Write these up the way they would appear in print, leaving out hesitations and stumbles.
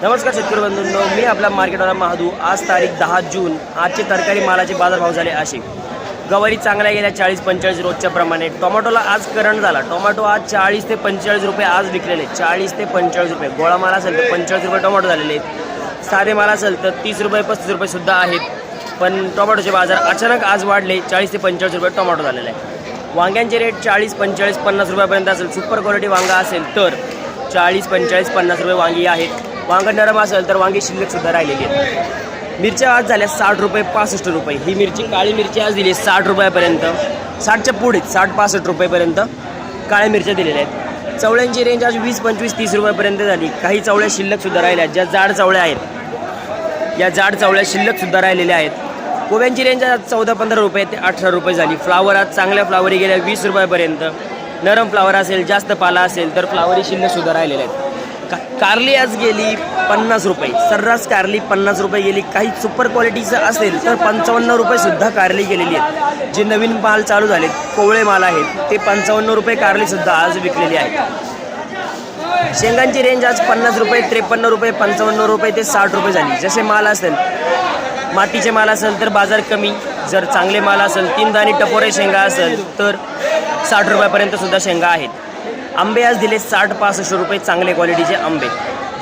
नमस्कार शेतकरी बंधूंनो, मी आपला मार्केटवाला महादू। आज तारीख 10 जून। आजचे तरकारी मालाचे बाजारभाव झाले असे। गवारी चांगल्या गेल्या 40-45 रोजच्या प्रमाणे। टोमॅटोला आज करंट झाला। टोमॅटो आज 40 ते 45 रुपये आज विकलेले। 40 ते 45 रुपये गोळा माल असेल तर 45 रुपये टोमॅटो झालेले आहेत। साधे माल असेल तर 30 रुपये 35 रुपये सुद्धा आहेत। पण टोमॅटोचे बाजार अचानक आज वाढले। 40 ते 45 रुपये टोमॅटो झालेले आहे। वांग्यांचे रेट 40, 45, 50 रुपयापर्यंत असेल। सुपर क्वालिटी वांगा असेल तर 40, 45, 50 रुपये वांगी आहेत। वांग नरम असेल तर वांगी शिल्लक सुद्धा राहिलेली आहेत। मिरच्या आज झाल्या 60 रुपये 65 रुपये। ही मिरची काळी मिरची आज दिली 60 रुपयापर्यंत, 60च्या पुढे 60-65 रुपयेपर्यंत काळ्या मिरच्या दिलेल्या आहेत। चवळ्यांची रेंज आज 20, 25, 30 रुपयापर्यंत झाली। काही चवळ्या शिल्लक सुद्धा राहिल्या, ज्या जाड चवळ्या आहेत या जाड चवळ्या शिल्लक सुद्धा राहिलेल्या आहेत। कोब्यांची रेंज आज 14-15 रुपये ते 18 रुपये झाली। फ्लावर आज चांगल्या फ्लावरी गेल्या 20 रुपयापर्यंत। नरम फ्लावर असेल जास्त पाला असेल तर फ्लावरी शिल्लक सुद्धा राहिलेल्या आहेत। कारली आज गेली 50 रुपये, सर्रास कारली 50 रुपये गेली। काही सुपर क्वालिटीचं असेल तर 55 रुपये सुद्धा कारली गेलेली आहेत। जे नवीन माल चालू झाले कोवळे माल आहेत ते 55 रुपये कारली सुद्धा आज विकलेली आहे। शेंगांची रेंज आज 50 रुपये 53 रुपये 55 रुपये ते 60 रुपये झाली। जसे माल असेल मातीचे माल असेल तर बाजार कमी, जर चांगले माल असेल 3 दाणी टपोरे शेंगा असेल तर 60 रुपयापर्यंत सुद्धा शेंगा आहेत। आंबे आज दिले 60-65 रुपये चांगले क्वालिटीचे आंबे।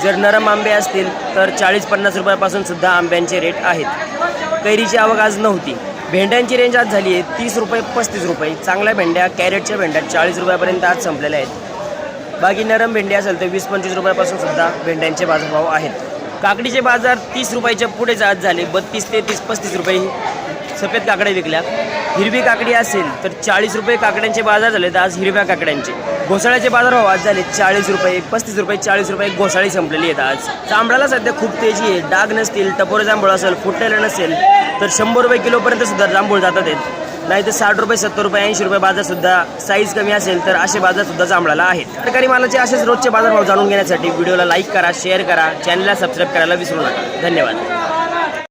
जर नरम आंबे असतील तर 40-50 रुपयापासून सुद्धा आंब्यांचे रेट आहेत। कैरीची आवक आज नव्हती। भेंड्यांची रेंज आज झाली आहे 30 रुपये 35 रुपये। चांगल्या भेंड्या कॅरेटच्या भेंड्या 40 रुपयापर्यंत आज संपलेल्या आहेत। बाकी नरम भेंडी असेल तर 20-25 रुपयापासून सुद्धा भेंड्यांचे बाजारभाव आहेत। काकडीचे बाजार 30 रुपयाच्या पुढेच आज झाले। 32 ते 30-35 रुपये सफेद काकड्या विकल्या। हिरवी काकडी असेल तर 40 रुपये काकड्यांचे बाजार झाले तर आज हिरव्या काकड्यांचे। घोसाळ्याचे बाजारभाव आज झाले 40 रुपये 35 रुपये 40 रुपये घोसाळी संपलेली आहेत आज। जांभळाला सध्या खूप तेजी आहे। डाग नसतील टपोरे जांभूळ असेल फुटलेलं नसेल तर 100 रुपये किलोपर्यंत सुद्धा जांभूळ जातात आहेत। नाही तर 60 रुपये 70 रुपये 80 रुपये बाजार सुद्धा साईज कमी असेल तर असे बाजार सुद्धा जांभळाला आहेत। तरकारी मालाचे असेच रोजचे बाजारभाव जाणून घेण्यासाठी व्हिडिओला लाईक करा, शेअर करा, चॅनलला सबस्क्राईब करायला विसरू नका। धन्यवाद।